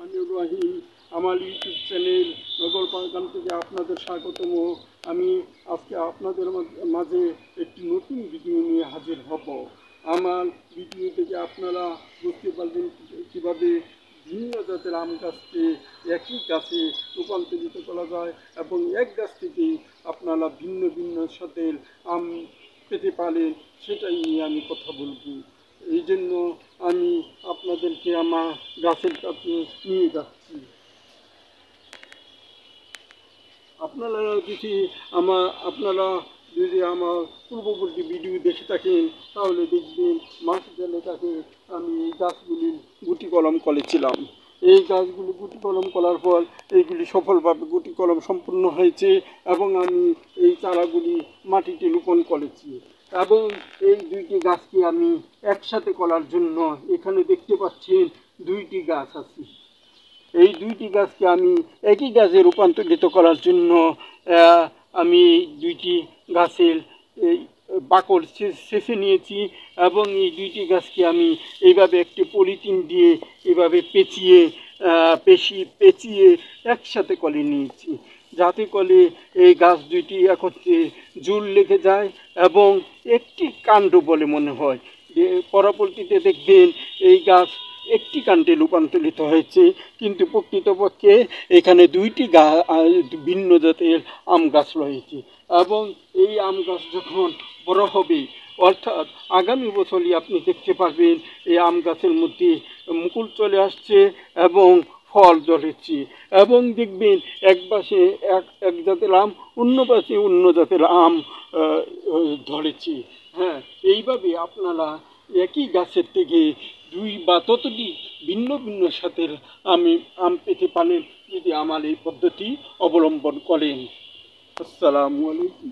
রহমানির রহিম। আমার YouTube channel নগর বাগান থেকে আপনাদের স্বাগতম। আমি আজকে আপনাদের মাঝে একটি নতুন ভিডিও নিয়ে হাজির হব। আমার ভিডিও থেকে আপনারা বুঝতে পারবেন কীভাবে ভিন্ন জাতের আম গাছকে একই গাছে রূপান্তরিত করা যায় এবং এক গাছ থেকে আপনারা ভিন্ন ভিন্ন জাতের আম পেতে পারেন, সেটাই নিয়ে আমি কথা বলবো। এই জন্য আমি আপনাদেরকে আমার গাছের কাছে নিয়ে যাচ্ছি। আপনারা যদি আমার পূর্ববর্তী ভিডিও দেখে থাকেন তাহলে দেখবেন মাটিতে লেখাকে আমি এই গাছগুলির গুটি কলম করেছিলাম। এই গাছগুলি গুটি কলম করার পর এইগুলি সফলভাবে গুটি কলম সম্পূর্ণ হয়েছে এবং আমি এই চারাগুলি মাটিতে রোপণ করেছি এবং এই দুইটি গাছকে আমি একসাথে করার জন্য এখানে দেখতে পাচ্ছেন দুইটি গাছ আছে। এই দুইটি গাছকে আমি একই গাছে রূপান্তরিত করার জন্য আমি দুইটি গাছের এই বাকল ছেঁচে নিয়েছি এবং এই দুইটি গাছকে আমি এইভাবে একটি পলিথিন দিয়ে এভাবে পেঁচিয়ে একসাথে কলে নিয়েছি, যাতে করে এই গাছ দুইটি একত্রে জোর লেগে যায় এবং একটি কাণ্ড বলে মনে হয়। পরবর্তীতে দেখবেন এই গাছ একটি কাণ্ডে রূপান্তরিত হয়েছে, কিন্তু প্রকৃতপক্ষে এখানে দুইটি ভিন্ন জাতের আম গাছ রয়েছে এবং এই আম গাছ যখন বড় হবে অর্থাৎ আগামী বছরই আপনি দেখতে পারবেন এই আম গাছের মধ্যে মুকুল চলে আসছে এবং ফল ধরেছে এবং দেখবেন এক পাশে এক জাতের আম, অন্য পাশে অন্য জাতের আম ধরেছে। হ্যাঁ, এইভাবে আপনারা একই গাছের থেকে দুই বা ততোধিক ভিন্ন ভিন্ন জাতের আম পেতে পারেন যদি আমার এই পদ্ধতি অবলম্বন করেন। আসসালামু আলাইকুম।